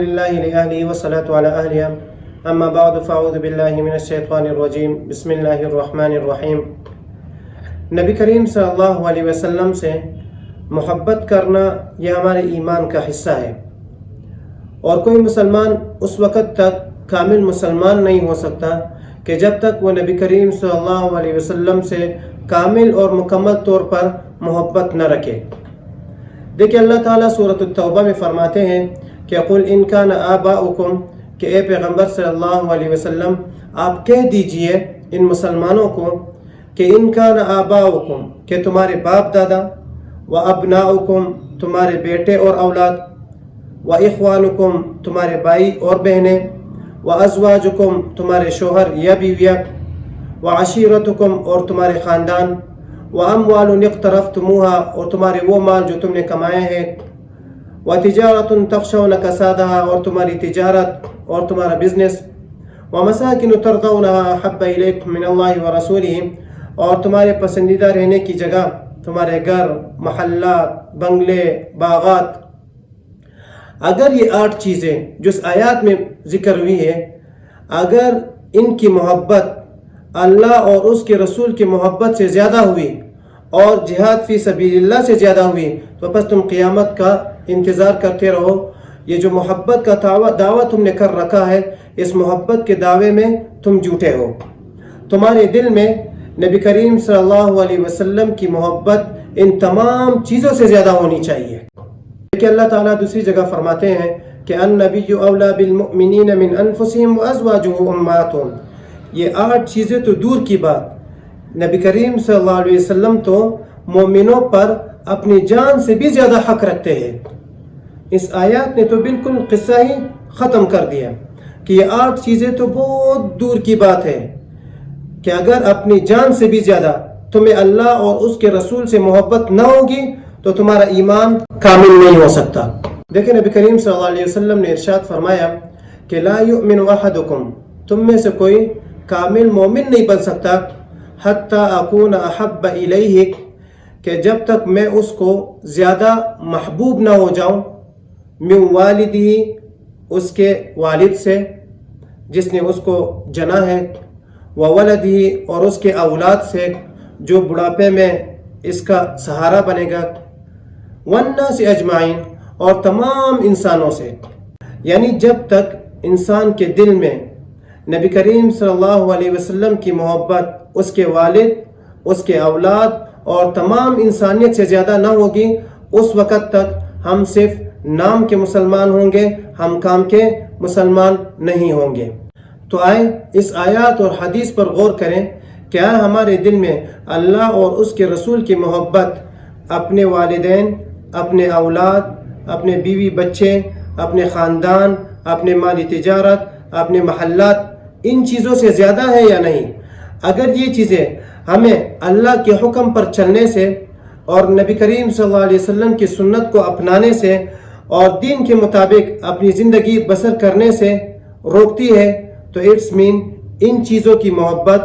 لله لأهله والصلاة على أهلها أما بعد فأعوذ بالله من الشيطان الرجيم بسم الله الرحمن الرحیم۔ نبی کریم صلی اللہ علیہ وسلم سے محبت کرنا یہ ہمارے ایمان کا حصہ ہے، اور کوئی مسلمان اس وقت تک کامل مسلمان نہیں ہو سکتا کہ جب تک وہ نبی کریم صلی اللہ علیہ وسلم سے کامل اور مکمل طور پر محبت نہ رکھے۔ دیکھیں اللہ تعالیٰ سورۃ التوبہ میں فرماتے ہیں کہ قُلْ إِنْ كَانَ آبَاؤُكُمْ، کہ اے پیغمبر صلی اللہ علیہ وسلم آپ کہہ دیجئے ان مسلمانوں کو کہ إِنْ كَانَ آبَاؤُكُمْ، کہ تمہارے باپ دادا، وَأَبْنَاؤُكُمْ، تمہارے بیٹے اور اولاد، وَإِخْوَانُكُمْ، تمہارے بھائی اور بہنیں، وَأَزْوَاجُكُمْ، تمہارے شوہر یا بیویاں، وَعَشِيرَتُكُمْ، اور تمہارے خاندان، وَأَمْوَالٌ اقْتَرَفْتُمُوهَا، اور تمہارے وہ مال جو تم نے کمائے ہیں، وَتِجَارَةٌ تَخْشَوْنَ كَسَادَهَا، اور تمہاری تجارت اور تمہارا بزنس، وَمَسَاكِنُ تَرْضَوْنَهَا أَحَبَّ إِلَيْكُم مِّنَ اللَّهِ وَرَسُولِهِ، اور تمہارے پسندیدہ رہنے کی جگہ، تمہارے گھر، محلات، بنگلے، باغات۔ اگر یہ 8 چیزیں جو اس آیات میں ذکر ہوئی ہے، اگر ان کی محبت اللہ اور اس کے رسول کی محبت سے زیادہ ہوئی اور جہاد فی سبیل اللہ سے زیادہ ہوئی، تو بس تم قیامت کا انتظار کرتے رہو۔ یہ جو محبت کا دعویٰ تم نے کر رکھا ہے، اس محبت کے دعوے میں تم جھوٹے ہو۔ تمہارے دل میں نبی کریم صلی اللہ علیہ وسلم کی محبت ان تمام چیزوں سے زیادہ ہونی چاہیے۔ کہ اللہ تعالیٰ دوسری جگہ فرماتے ہیں کہ النبی اولیٰ بالمؤمنین من انفسہم وازواجہ امہاتہم۔ یہ 8 چیزیں تو دور کی بات، نبی کریم صلی اللہ علیہ وسلم تو مومنوں پر اپنی جان سے بھی زیادہ حق رکھتے ہیں۔ اس آیات نے تو بالکل قصہ ہی ختم کر دیا کہ یہ 8 چیزیں تو بہت دور کی بات ہے کہ اگر اپنی جان سے بھی زیادہ تمہیں اللہ اور اس کے رسول سے محبت نہ ہوگی تو تمہارا ایمان کامل نہیں ہو سکتا۔ دیکھیں نبی کریم صلی اللہ علیہ وسلم نے ارشاد فرمایا کہ لا یؤمن احدکم، تم میں سے کوئی کامل مومن نہیں بن سکتا حتی اکون احب الیہ، کہ جب تک میں اس کو زیادہ محبوب نہ ہو جاؤں، من والدی، اس کے والد سے جس نے اس کو جنا ہے، وولدی، اور اس کے اولاد سے جو بڑھاپے میں اس کا سہارا بنے گا، والناس اجمعین، اور تمام انسانوں سے۔ یعنی جب تک انسان کے دل میں نبی کریم صلی اللہ علیہ وسلم کی محبت اس کے والد، اس کے اولاد اور تمام انسانیت سے زیادہ نہ ہوگی، اس وقت تک ہم صرف نام کے مسلمان ہوں گے، ہم کام کے مسلمان نہیں ہوں گے۔ تو آئیں اس آیات اور حدیث پر غور کریں، کیا ہمارے دل میں اللہ اور اس کے رسول کی محبت اپنے والدین، اپنے اولاد، اپنے بیوی بچے، اپنے خاندان، اپنے مالی تجارت، اپنے محلات، ان چیزوں سے زیادہ ہے یا نہیں؟ اگر یہ چیزیں ہمیں اللہ کے حکم پر چلنے سے اور نبی کریم صلی اللہ علیہ وسلم کی سنت کو اپنانے سے اور دین کے مطابق اپنی زندگی بسر کرنے سے روکتی ہے، تو اٹس مین ان چیزوں کی محبت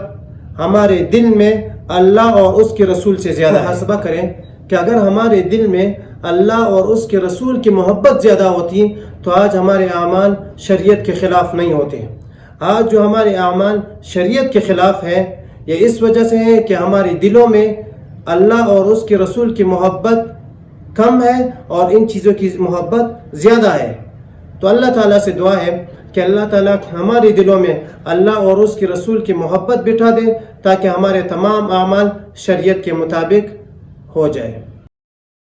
ہمارے دل میں اللہ اور اس کے رسول سے زیادہ۔ محاسبہ کریں کہ اگر ہمارے دل میں اللہ اور اس کے رسول کی محبت زیادہ ہوتی تو آج ہمارے اعمال شریعت کے خلاف نہیں ہوتے۔ آج جو ہمارے اعمال شریعت کے خلاف ہیں، یہ اس وجہ سے ہے کہ ہمارے دلوں میں اللہ اور اس کے رسول کی محبت کم ہے اور ان چیزوں کی محبت زیادہ ہے۔ تو اللہ تعالیٰ سے دعا ہے کہ اللہ تعالیٰ ہمارے دلوں میں اللہ اور اس کے رسول کی محبت بٹھا دے، تاکہ ہمارے تمام اعمال شریعت کے مطابق ہو جائے۔